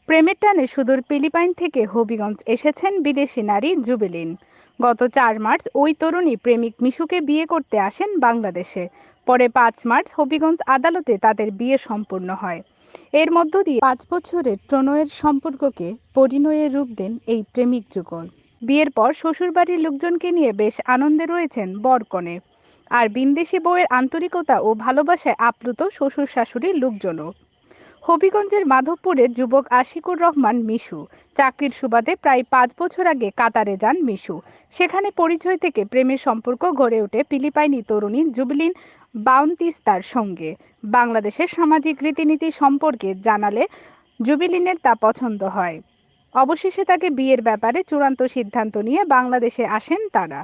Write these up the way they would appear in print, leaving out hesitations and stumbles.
প্রেমের টানে সুদূর ফিলিপাইন থেকে হবিগঞ্জ এসেছেন বিদেশি নারী জুবেলিন। গত ৪ মার্চ ওই তরুণী প্রেমিক মিশুকে বিয়ে করতে আসেন বাংলাদেশে। পরে ৫ মার্চ হবিগঞ্জ আদালতে তাদের বিয়ে সম্পূর্ণ হয়। এর মধ্য দিয়ে ৫ বছরের প্রণয়ের সম্পর্ককে পরিণয়ে রূপ দেন এই প্রেমিক যুগল। বিয়ের পর শ্বশুরবাড়ির লোকজনকে নিয়ে বেশ আনন্দে রয়েছেন বর-কনে। আর বিন্দেশি বউয়ের আন্তরিকতা ও ভালোবাসায় আপ্লুত শ্বশুর শাশুড়ির লোকজনও। হবিগঞ্জের মাধবপুরের যুবক আশিকুর রহমান মিশু চাকরির সুবাদে প্রায় ৫ বছর আগে কাতারে যান মিশু। সেখানে পরিচয় থেকে প্রেমের সম্পর্ক গড়ে ওঠে ফিলিপাইনি তরুণী জুবেলিন বাউন্তিস্তার সঙ্গে। বাংলাদেশের সামাজিক রীতিনীতি সম্পর্কে জানালে জুবেলিনের তা পছন্দ হয়। অবশেষে তাকে বিয়ের ব্যাপারে চূড়ান্ত সিদ্ধান্ত নিয়ে বাংলাদেশে আসেন তারা।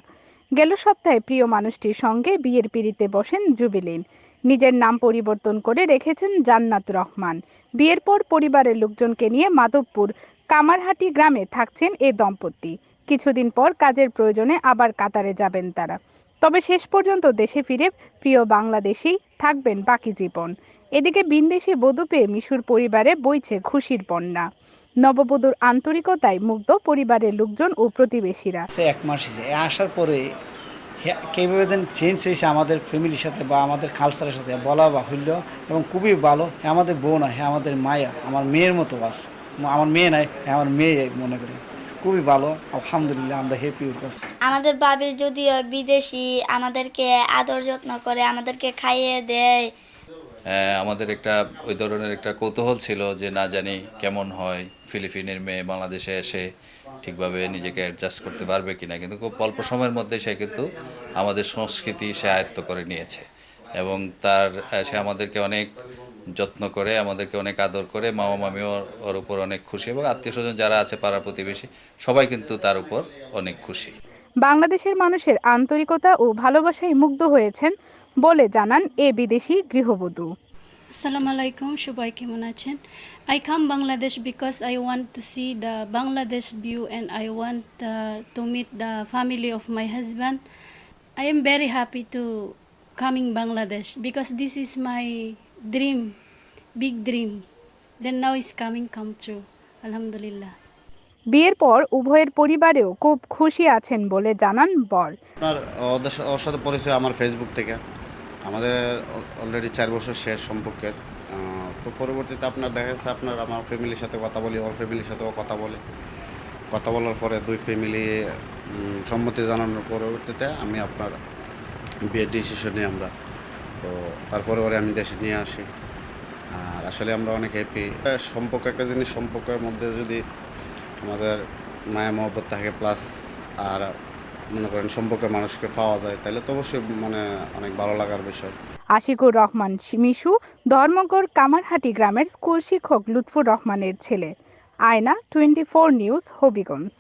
গেল সপ্তাহে প্রিয় মানুষটির সঙ্গে বিয়ের পিঁড়িতে বসেন জুবেলিন। নিজের নাম পরিবর্তন করে রেখেছেন জান্নাত রহমান। বিয়ের পর পরিবারের লোকজনকে নিয়ে মাধবপুর কামারহাটি গ্রামে থাকছেন এ দম্পতি। কিছুদিন পর কাজের প্রয়োজনে আবার কাতারে যাবেন তারা। তবে শেষ পর্যন্ত দেশে ফিরে প্রিয় বাংলাদেশেই থাকবেন বাকি জীবন। এদিকে বিন্দেশি বধূ পেয়ে মিশুর পরিবারে বইছে খুশির বন্যা। নববধূর আন্তরিকতায় মুগ্ধ পরিবারের লোকজন ও প্রতিবেশীরা। ১ মাস আসার পরে কীভাবে যেন চেঞ্জ হয়েছে আমাদের ফ্যামিলির সাথে বা আমাদের কালচারের সাথে বলা বাহুল্য, এবং খুবই ভালো। আমাদের বোন নয়, আমাদের মায়া, আমার মেয়ের মতো বাস। আমার মেয়ে নাই, আমার মেয়ে মনে করি। খুবই ভালো, আলহামদুলিল্লাহ, আমরা হ্যাপি ওর কাছে। আমাদের ভাবি যদিও বিদেশি, আমাদেরকে আদর যত্ন করে, আমাদেরকে খাইয়ে দেয়। আমাদের একটা ওই ধরনের একটা কৌতূহল ছিল যে না জানি কেমন হয় ফিলিপিনের মেয়ে বাংলাদেশে এসে ঠিকভাবে নিজেকে অ্যাডজাস্ট করতে পারবে কিনা, কিন্তু খুব অল্প সময়ের মধ্যে সে কিন্তু আমাদের সংস্কৃতি সে আয়ত্ত করে নিয়েছে এবং সে আমাদেরকে অনেক যত্ন করে, আমাদেরকে অনেক আদর করে। মামা মামিও ওর উপর অনেক খুশি এবং আত্মীয় স্বজন যারা আছে পাড়া প্রতিবেশী সবাই কিন্তু তার উপর অনেক খুশি। বাংলাদেশের মানুষের আন্তরিকতা ও ভালোবাসায় মুগ্ধ হয়েছেন বলে জানান এ বিদেশি গৃহবধূ। Assalamu alaikum, সবাই কেমন আছেন? I come Bangladesh because I want to see the Bangladesh view and I want to meet the family of my husband. I am very happy to coming Bangladesh because this is my dream, big dream. Then now it's come true. Alhamdulillah. বিয়ের পর উভয়ের পরিবারেও খুব খুশি আছেন বলে জানান বর। ওর সাথে পরিচয় আমার ফেসবুক থেকে। আমাদের অলরেডি ৪ বছর শেষ সম্পর্কের। তো পরবর্তীতে আপনার দেখা যাচ্ছে আমার ফ্যামিলির সাথে কথা বলি, ওর ফ্যামিলির সাথেও কথা বলার পরে দুই ফ্যামিলি সম্মতি জানানোর পরবর্তীতে আমি আপনার বিয়ের ডিসিশন নিই আমরা। তো তারপরে ওরে আমি দেশে নিয়ে আসি। আর আসলে আমরা অনেক হ্যাপি। সম্পর্ক একটা জিনিস, সম্পর্কের মধ্যে যদি আমাদের মায়া মহব্বত থাকে প্লাস আর মনে করেন সম্পর্কের মানুষকে পাওয়া যায়, তাহলে তো অবশ্যই অনেক ভালো লাগার বিষয়। আশিকুর রহমান মিশু ধর্মগড় কামারহাটি গ্রামের স্কুল শিক্ষক লুৎফুর রহমানের ছেলে। আয়না 24 নিউজ, হবিগঞ্জ।